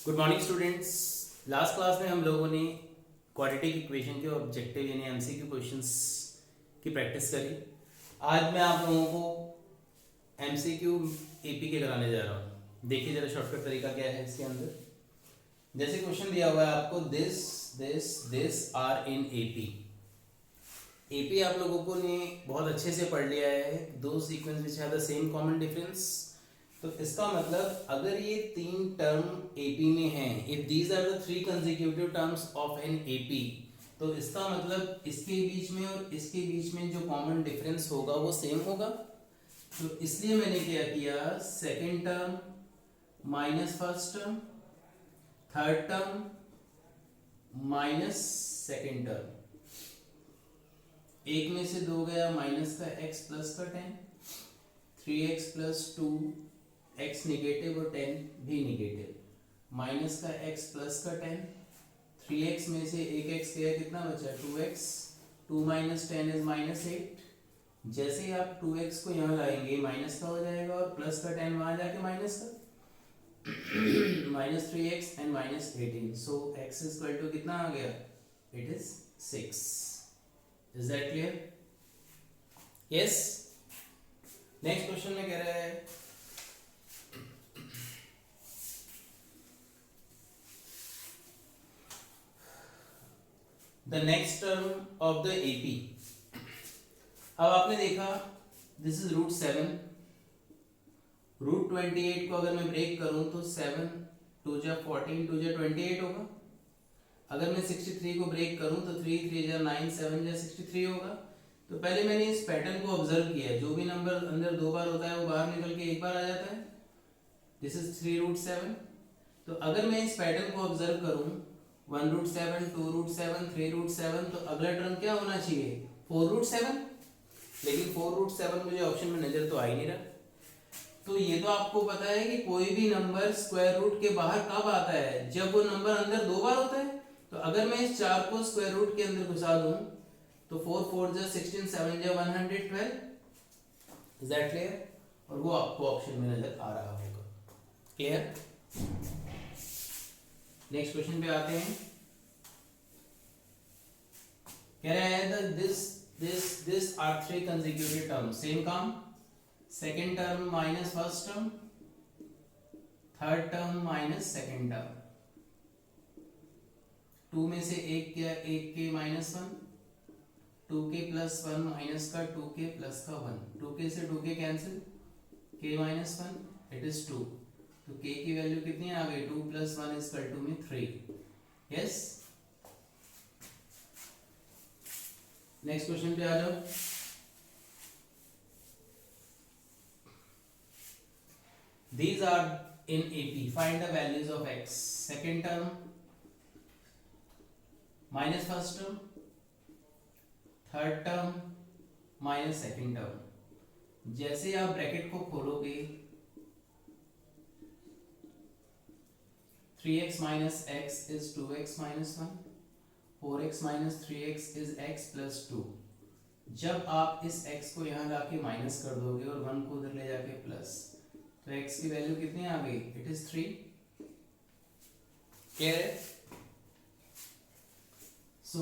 Good morning students. Last class में हम लोगों ने क्वाड्रेटिक इक्वेशन के ऑब्जेक्टिव यानी एमसीक्यू क्वेश्चंस की प्रैक्टिस करी। आज मैं आप लोगों को एमसीक्यू एपी के कराने जा रहा हूँ। देखिए जरा शॉर्टकट तरीका क्या है इसके अंदर। जैसे क्वेश्चन दिया हुआ है आपको, this this this are in AP. AP आप लोगों को ने बहुत अच्छे से पढ़ लिया है। दो sequence which have the same common difference. तो इसका मतलब अगर ये तीन टर्म एपी में हैं, if these are the three consecutive terms of an AP, तो इसका मतलब इसके बीच में और इसके बीच में जो कॉमन डिफरेंस होगा वो सेम होगा। तो इसलिए मैंने क्या किया, second term minus first term, third term minus second term, एक में से दो गया माइनस का एक्स प्लस का 10, 3x प्लस 2x निगेटिव और 10 भी निगेटिव, माइनस का x प्लस का 10, 3x में से एक x गया, कितना बचा 2x, 2 माइनस 10 इज माइनस 8। जैसे ही आप 2x को यहाँ लाएंगे माइनस का हो जाएगा और प्लस का 10 वहां जाके माइनस का minus 3x and minus 18। So x is equal to कितना आ गया, it is 6। Is that clear? Yes. Next question में कह रहा है the next term of the AP। अब आपने देखा this is root 7, root 28 को अगर मैं ब्रेक करूं तो 7 2 जा 14 2 जा 28 होगा। अगर मैं 63 को ब्रेक करूं तो 3 3 जा 9 7 जा 63 होगा। तो पहले मैंने इस पैटर्न को ऑब्जर्व किया, जो भी नंबर अंदर दो बार होता है वो बाहर निकल के एक बार आ जाता है। This is 3 root 7। तो अगर मैं इस पैटर्न को ऑब्जर्व करूं 1 रूट 7 2 रूट 7 3 रूट 7, तो अगला टर्म क्या होना चाहिए 4 रूट 7। लेकिन 4 रूट 7 मुझे ऑप्शन में नजर तो आ ही नहीं रहा। तो ये तो आपको पता है कि कोई भी नंबर स्क्वायर रूट के बाहर कब आता है, जब वो नंबर अंदर दो बार होता है। तो अगर मैं इस 4 को स्क्वायर रूट के अंदर घुसा दूं तो 4 4 जा 16 7 जा 112। Is that clear? और वो आपको ऑप्शन में नजर आ रहा होगा। क्लियर? नेक्स्ट क्वेश्चन पे आते हैं। कह रहा है this are three consecutive term, same काम। Second term minus first term, third term minus second term, 2 में से एक क्या, एक के माइनस 1, 2 के प्लस 1 माइनस का 2 के प्लस का 1, 2 के से 2 के कैंसिल, के माइनस 1 इट इज 2। तो के की वैल्यू कितनी आ गई, 2 प्लस 1 इज इक्वल टू में 3। यस। नेक्स्ट क्वेश्चन पे आ जाओ। These are in AP. Find the values of x. Second term minus first term, third term minus second term। जैसे आप ब्रैकेट को खोलोगे 3x minus x is 2x minus 1, 4x minus 3x is x plus 2। जब आप इस x को यहाँ लाके माइनस कर दोगे और 1 को उधर ले जाके प्लस, तो x की वैल्यू कितनी आ गई, इट इज 3। क्लियर है? सो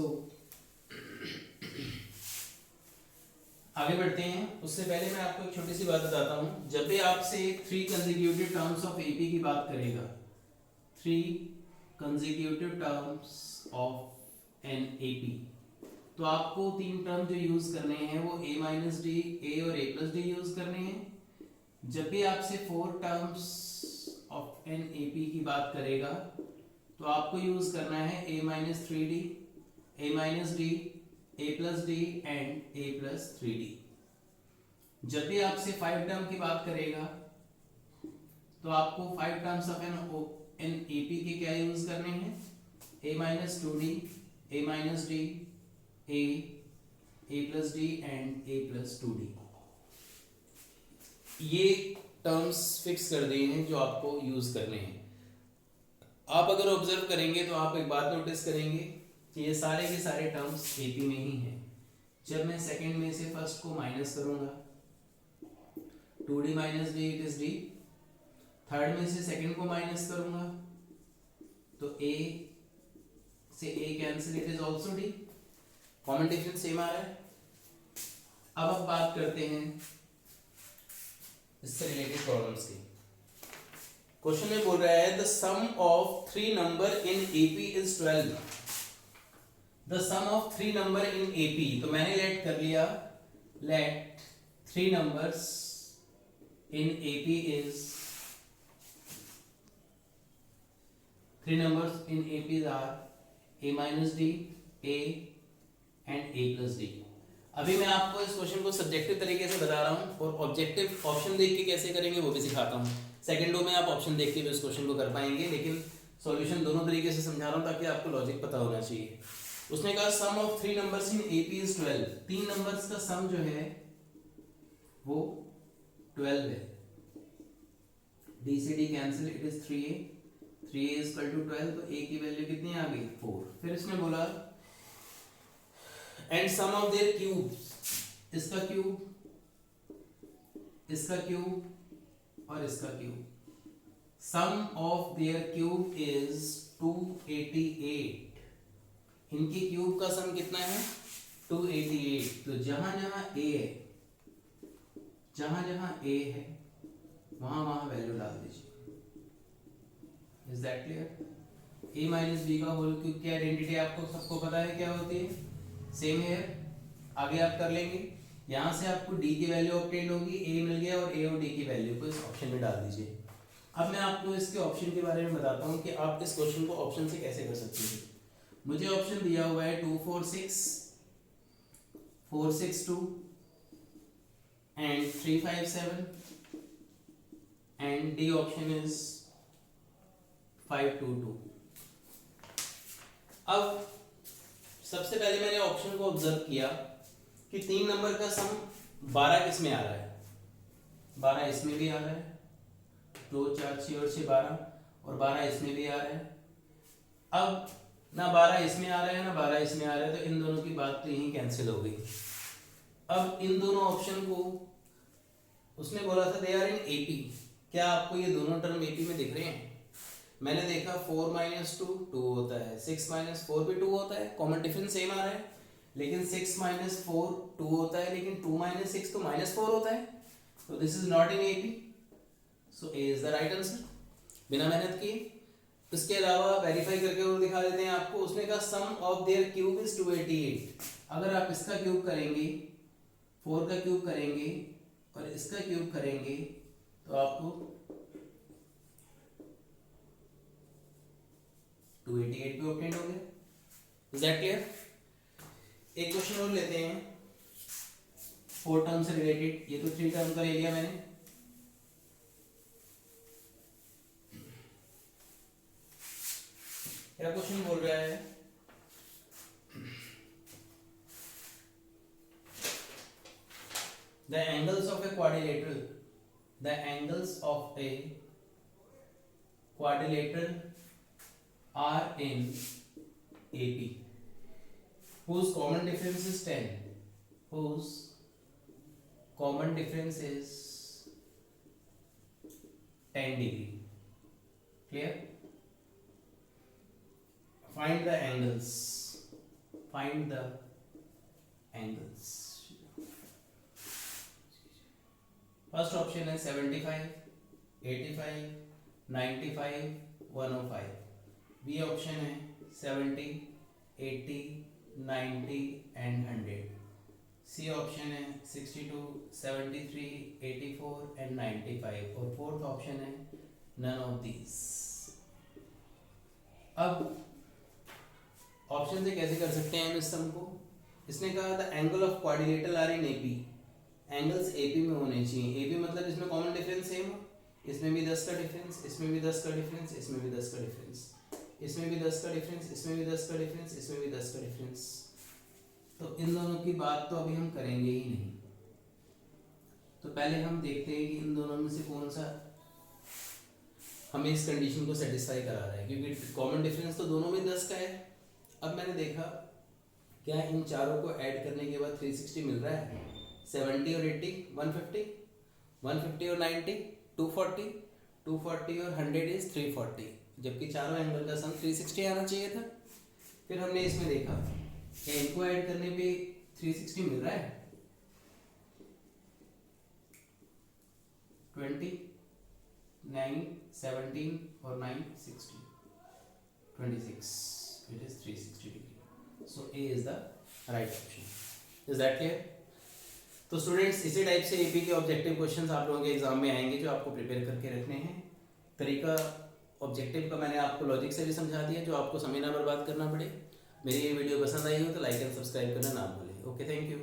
आगे बढ़ते हैं। उससे पहले मैं आपको एक छोटी सी बात बताता हूं। जब भी आपसे three consecutive terms of AP की बात करेगा, three consecutive terms of an AP, तो आपको तीन टर्म जो यूज करने हैं वो a माइनस डी, ए और a प्लस डी यूज करने हैं। जब भी आपसे 4 टर्म्स ऑफ एन एपी की बात करेगा तो आपको यूज करना है a minus 3d, a minus D, a plus D and a plus 3d। जब भी आपसे 5 टर्म की बात करेगा तो आपको 5 टर्म्स ऑफ एन एपी के क्या यूज करने हैं, a minus 2d, a minus D, a plus D and a plus 2d। ये टर्म्स फिक्स कर दिए हैं जो आपको यूज करने हैं। आप अगर ऑब्जर्व करेंगे तो आप एक बात नोटिस करेंगे कि ये सारे के सारे टर्म्स एपी में ही हैं। जब मैं सेकंड में से फर्स्ट को माइनस करूंगा 2d minus D it is D, third में से सेकंड को माइनस करूंगा तो a से a cancel, it is also d, common difference same आ रहा है। अब बात करते हैं इससे रिलेटेड प्रॉब्लम्स की। क्वेश्चन में बोल रहा है the sum of 3 number in AP is 12। The sum of 3 number in AP, तो मैंने लेट कर लिया, let 3 numbers in AP is, 3 numbers in AP are a minus d, a and a plus d। अभी मैं आपको इस question को subjective तरीके से बता रहा हूँ और ऑब्जेक्टिव ऑप्शन देख के कैसे करेंगे वो भी सिखाता हूँ। सेकंड लो में आप ऑप्शन देख के भी इस क्वेश्चन को कर पाएंगे, लेकिन सॉल्यूशन दोनों तरीके से समझा रहा हूँ ताकि आपको लॉजिक पता होना चाहिए। उसने कहा sum of 3 numbers in AP is 12। 3 numbers का सम जो है वो 12 है। d से d cancel, it is 3a, 3a is equal to 12, तो a की वैल्यू कितनी आ गई 4। फिर इसने बोला and sum of their cubes, इसका क्यूब, इसका क्यूब और इसका cube, sum of their cube is 288। इनकी क्यूब का सम कितना है 288। तो जहां जहां a है, जहां जहां a है वहां वहां वैल्यू डाल दीजिए। Is that clear? a minus B का होल क्यूब की आइडेंटिटी आपको सबको पता है क्या होती है, सेम है। आगे आप कर लेंगे, यहाँ से आपको d की वैल्यू ऑब्टेन होगी, a मिल गया और a और d की वैल्यू को इस ऑप्शन में डाल दीजिए। अब मैं आपको इसके ऑप्शन के बारे में बताता हूँ कि आप इस क्वेश्चन को ऑप्शन से कैसे कर सकते हैं। मुझे ऑप्शन दिया हुआ है 2 4 6 4 6 2 and 3 5 7 and d option is 5 2 2। अब सबसे पहले मैंने ऑप्शन को ऑब्जर्व किया कि 3 नंबर का सम 12 किस में आ रहा है, 12 इसमें भी आ रहा है, 2 4 6 और 6 12, और 12 इसमें भी आ रहा है। अब ना 12 इसमें आ रहा है ना 12 इसमें आ रहा है, तो इन दोनों की बात तो यहीं कैंसिल हो गई। अब इन दोनों ऑप्शन को उसने बोला था दे आर इन एपी। क्या आपको ये दोनों टर्म एपी में दिख रहे हैं? मैंने देखा 4 माइनस 2 2 होता है, 6 माइनस 4 भी 2 होता है, कॉमन डिफरेंस सेम आ रहा है। लेकिन 6 माइनस 4 2 होता है, लेकिन 2 माइनस 6 तो माइनस 4 होता है। तो this is not in AP, so A is the right answer बिना मेहनत किए। इसके अलावा वेरीफाई करके और दिखा देते हैं आपको। उसने कहा sum of their cube is 288। अगर आप इसका क्यूब करेंगे, 4 का क्यूब करेंगे और इसका क्यूब करेंगे तो आपको 288 भी ऑब्टेन हो गया। Is that clear? एक क्वेश्चन और लेते हैं 4 टर्म से रिलेटेड। ये तो 3 टर्म का ले लिया मैंने। क्या क्वेश्चन बोल रहा है, the angles of a quadrilateral, the angles of a quadrilateral are in AP whose common difference is 10, whose common difference is 10 degree. Clear? Find the angles, find the angles. First option है 75, 85, 95, 105। B option है 70, 80, 90 and 100। C option है 62, 73, 84 and 95। और fourth option है none of these. अब option से कैसे कर सकते हैं हम इस सम को? इसने कहा the angle of quadrilateral are in AP. Angles AP में होने चाहिए। एपी मतलब इसमें कॉमन डिफरेंस सेम हो, इसमें भी 10 का डिफरेंस, इसमें भी 10 का डिफरेंस, इसमें भी 10 का डिफरेंस, इसमें भी 10 का डिफरेंस, इसमें भी 10 का डिफरेंस, इसमें भी 10 का डिफरेंस। तो इन दोनों की बात तो अभी हम करेंगे ही नहीं। तो पहले हम देखते हैं कि इन दोनों में से कौन सा हमें इस कंडीशन को सेटिस्फाई करा रहा है, क्योंकि कॉमन डिफरेंस तो दोनों में 10 का है। अब मैंने देखा क्या इन चारों को ऐड करने के बाद 360 मिल रहा है। 70 और 80 150, 150 और 90 240, 240 और 100 इज 340, जबकि चारों एंगल का सम 360 आना चाहिए था। फिर हमने इसमें देखा कि इनको ऐड करने पे 360 मिल रहा है, 20, 9, 17 और 9, 16, 26, it is 360 degree. So A is the right option. Is that clear? तो स्टूडेंट्स इसी टाइप से एपी के ऑब्जेक्टिव क्वेश्चंस आप लोगों के एग्जाम में आएंगे जो आपको प्रिपेयर करके रखने हैं। तरीका ऑब्जेक्टिव का मैंने आपको लॉजिक से भी समझा दिया, जो आपको समय ना बर्बाद करना पड़े। मेरी ये वीडियो पसंद आई हो तो लाइक एंड सब्सक्राइब करना ना भूलें। Okay, thank you.